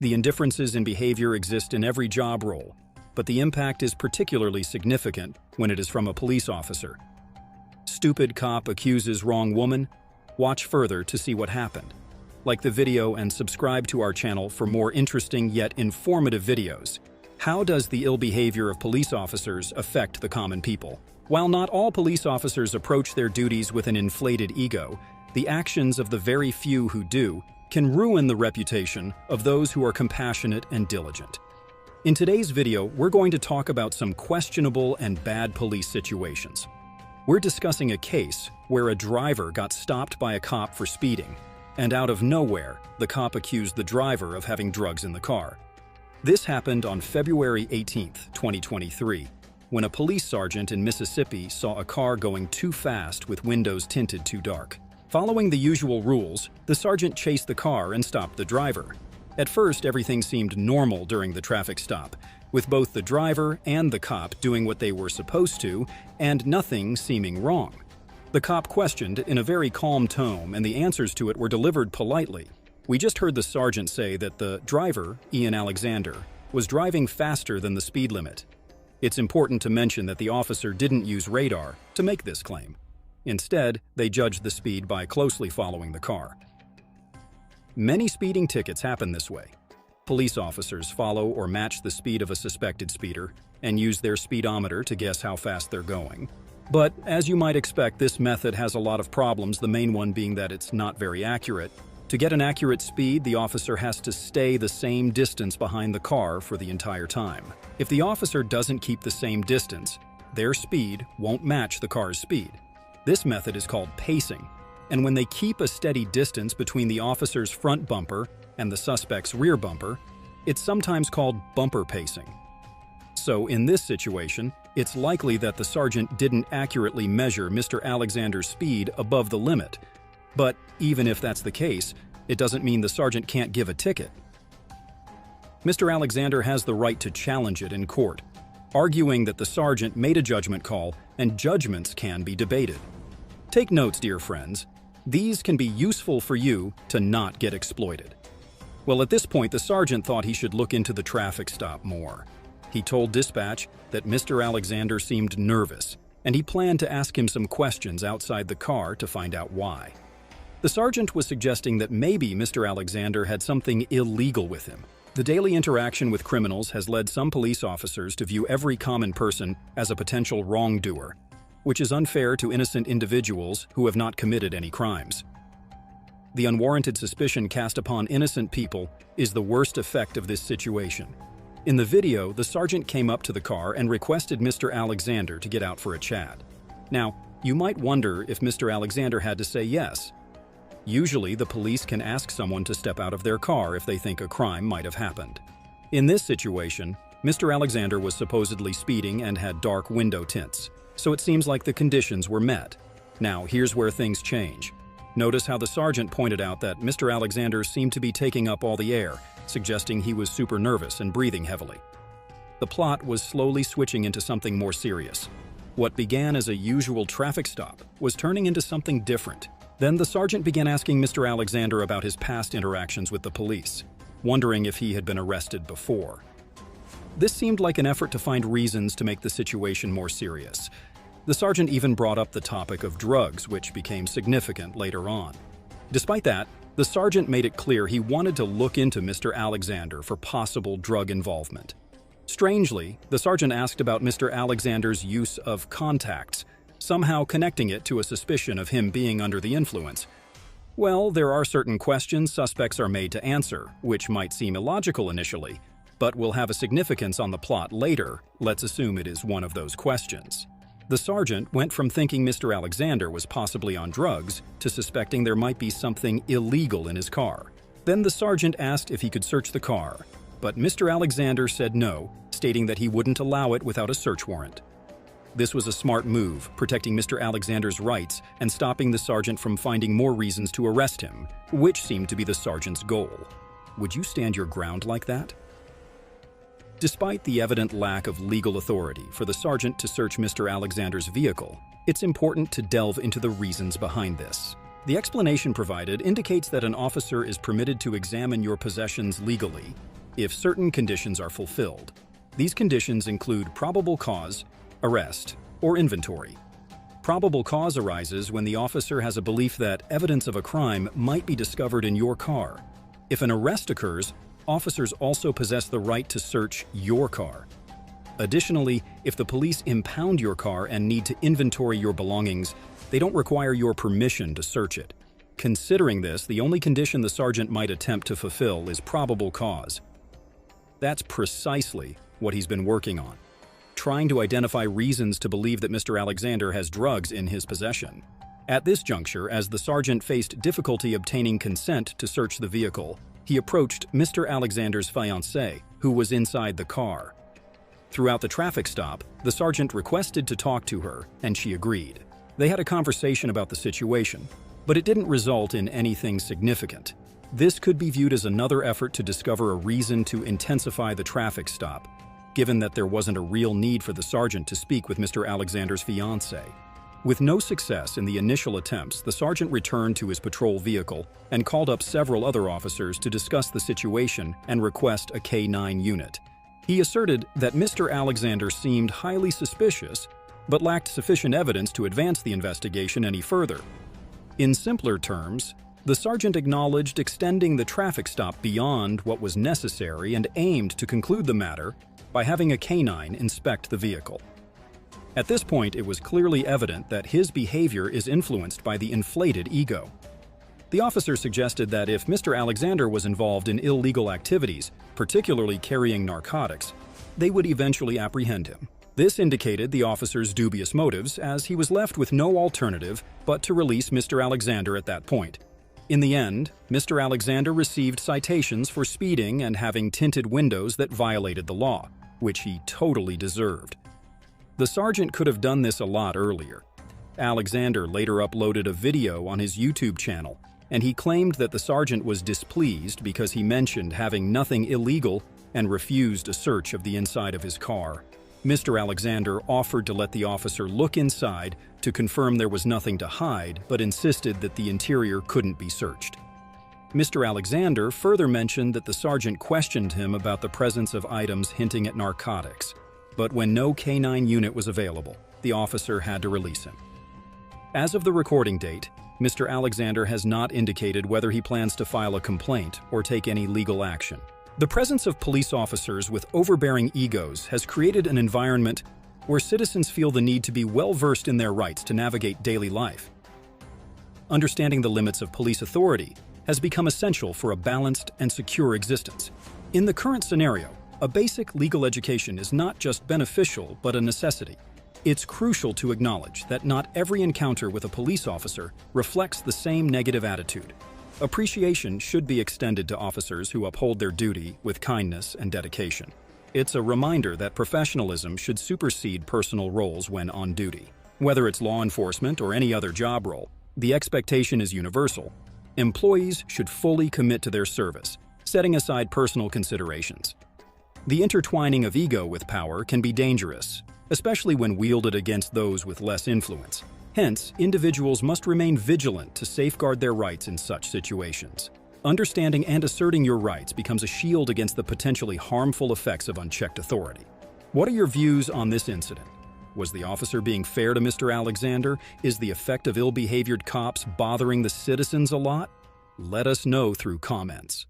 The indifferences in behavior exist in every job role, but the impact is particularly significant when it is from a police officer. Stupid cop accuses wrong woman? Watch further to see what happened. Like the video and subscribe to our channel for more interesting yet informative videos. How does the ill behavior of police officers affect the common people? While not all police officers approach their duties with an inflated ego, the actions of the very few who do can ruin the reputation of those who are compassionate and diligent. In today's video, we're going to talk about some questionable and bad police situations. We're discussing a case where a driver got stopped by a cop for speeding, and out of nowhere, the cop accused the driver of having drugs in the car. This happened on February 18, 2023, when a police sergeant in Mississippi saw a car going too fast with windows tinted too dark. Following the usual rules, the sergeant chased the car and stopped the driver. At first, everything seemed normal during the traffic stop, with both the driver and the cop doing what they were supposed to, and nothing seeming wrong. The cop questioned in a very calm tone, and the answers to it were delivered politely. We just heard the sergeant say that the driver, Ian Alexander, was driving faster than the speed limit. It's important to mention that the officer didn't use radar to make this claim. Instead, they judged the speed by closely following the car. Many speeding tickets happen this way. Police officers follow or match the speed of a suspected speeder and use their speedometer to guess how fast they're going. But as you might expect, this method has a lot of problems, the main one being that it's not very accurate. To get an accurate speed, the officer has to stay the same distance behind the car for the entire time. If the officer doesn't keep the same distance, their speed won't match the car's speed. This method is called pacing, and when they keep a steady distance between the officer's front bumper and the suspect's rear bumper, it's sometimes called bumper pacing. So in this situation, it's likely that the sergeant didn't accurately measure Mr. Alexander's speed above the limit. But even if that's the case, it doesn't mean the sergeant can't give a ticket. Mr. Alexander has the right to challenge it in court, arguing that the sergeant made a judgment call and judgments can be debated. Take notes, dear friends. These can be useful for you to not get exploited. Well, at this point, the sergeant thought he should look into the traffic stop more. He told dispatch that Mr. Alexander seemed nervous, and he planned to ask him some questions outside the car to find out why. The sergeant was suggesting that maybe Mr. Alexander had something illegal with him. The daily interaction with criminals has led some police officers to view every common person as a potential wrongdoer, which is unfair to innocent individuals who have not committed any crimes. The unwarranted suspicion cast upon innocent people is the worst effect of this situation. In the video, the sergeant came up to the car and requested Mr. Alexander to get out for a chat. Now, you might wonder if Mr. Alexander had to say yes. Usually, the police can ask someone to step out of their car if they think a crime might have happened. In this situation, Mr. Alexander was supposedly speeding and had dark window tints, so it seems like the conditions were met. Now, here's where things change. Notice how the sergeant pointed out that Mr. Alexander seemed to be taking up all the air, suggesting he was super nervous and breathing heavily. The plot was slowly switching into something more serious. What began as a usual traffic stop was turning into something different. Then the sergeant began asking Mr. Alexander about his past interactions with the police, wondering if he had been arrested before. This seemed like an effort to find reasons to make the situation more serious. The sergeant even brought up the topic of drugs, which became significant later on. Despite that, the sergeant made it clear he wanted to look into Mr. Alexander for possible drug involvement. Strangely, the sergeant asked about Mr. Alexander's use of contacts, somehow connecting it to a suspicion of him being under the influence. Well, there are certain questions suspects are made to answer, which might seem illogical initially, but will have a significance on the plot later. Let's assume it is one of those questions. The sergeant went from thinking Mr. Alexander was possibly on drugs to suspecting there might be something illegal in his car. Then the sergeant asked if he could search the car, but Mr. Alexander said no, stating that he wouldn't allow it without a search warrant. This was a smart move, protecting Mr. Alexander's rights and stopping the sergeant from finding more reasons to arrest him, which seemed to be the sergeant's goal. Would you stand your ground like that? Despite the evident lack of legal authority for the sergeant to search Mr. Alexander's vehicle, it's important to delve into the reasons behind this. The explanation provided indicates that an officer is permitted to examine your possessions legally if certain conditions are fulfilled. These conditions include probable cause, arrest, or inventory. Probable cause arises when the officer has a belief that evidence of a crime might be discovered in your car. If an arrest occurs, officers also possess the right to search your car. Additionally, if the police impound your car and need to inventory your belongings, they don't require your permission to search it. Considering this, the only condition the sergeant might attempt to fulfill is probable cause. That's precisely what he's been working on, trying to identify reasons to believe that Mr. Alexander has drugs in his possession. At this juncture, as the sergeant faced difficulty obtaining consent to search the vehicle, he approached Mr. Alexander's fiancée, who was inside the car. Throughout the traffic stop, the sergeant requested to talk to her, and she agreed. They had a conversation about the situation, but it didn't result in anything significant. This could be viewed as another effort to discover a reason to intensify the traffic stop, given that there wasn't a real need for the sergeant to speak with Mr. Alexander's fiancée. With no success in the initial attempts, the sergeant returned to his patrol vehicle and called up several other officers to discuss the situation and request a K-9 unit. He asserted that Mr. Alexander seemed highly suspicious, but lacked sufficient evidence to advance the investigation any further. In simpler terms, the sergeant acknowledged extending the traffic stop beyond what was necessary and aimed to conclude the matter by having a K-9 inspect the vehicle. At this point, it was clearly evident that his behavior is influenced by the inflated ego. The officer suggested that if Mr. Alexander was involved in illegal activities, particularly carrying narcotics, they would eventually apprehend him. This indicated the officer's dubious motives, as he was left with no alternative but to release Mr. Alexander at that point. In the end, Mr. Alexander received citations for speeding and having tinted windows that violated the law, which he totally deserved. The sergeant could have done this a lot earlier. Alexander later uploaded a video on his YouTube channel, and he claimed that the sergeant was displeased because he mentioned having nothing illegal and refused a search of the inside of his car. Mr. Alexander offered to let the officer look inside to confirm there was nothing to hide, but insisted that the interior couldn't be searched. Mr. Alexander further mentioned that the sergeant questioned him about the presence of items hinting at narcotics, but when no K-9 unit was available, the officer had to release him. As of the recording date, Mr. Alexander has not indicated whether he plans to file a complaint or take any legal action. The presence of police officers with overbearing egos has created an environment where citizens feel the need to be well-versed in their rights to navigate daily life. Understanding the limits of police authority has become essential for a balanced and secure existence. In the current scenario, a basic legal education is not just beneficial but a necessity. It's crucial to acknowledge that not every encounter with a police officer reflects the same negative attitude. Appreciation should be extended to officers who uphold their duty with kindness and dedication. It's a reminder that professionalism should supersede personal roles when on duty. Whether it's law enforcement or any other job role, the expectation is universal. Employees should fully commit to their service, setting aside personal considerations. The intertwining of ego with power can be dangerous, especially when wielded against those with less influence. Hence, individuals must remain vigilant to safeguard their rights in such situations. Understanding and asserting your rights becomes a shield against the potentially harmful effects of unchecked authority. What are your views on this incident? Was the officer being fair to Mr. Alexander? Is the effect of ill-behaved cops bothering the citizens a lot? Let us know through comments.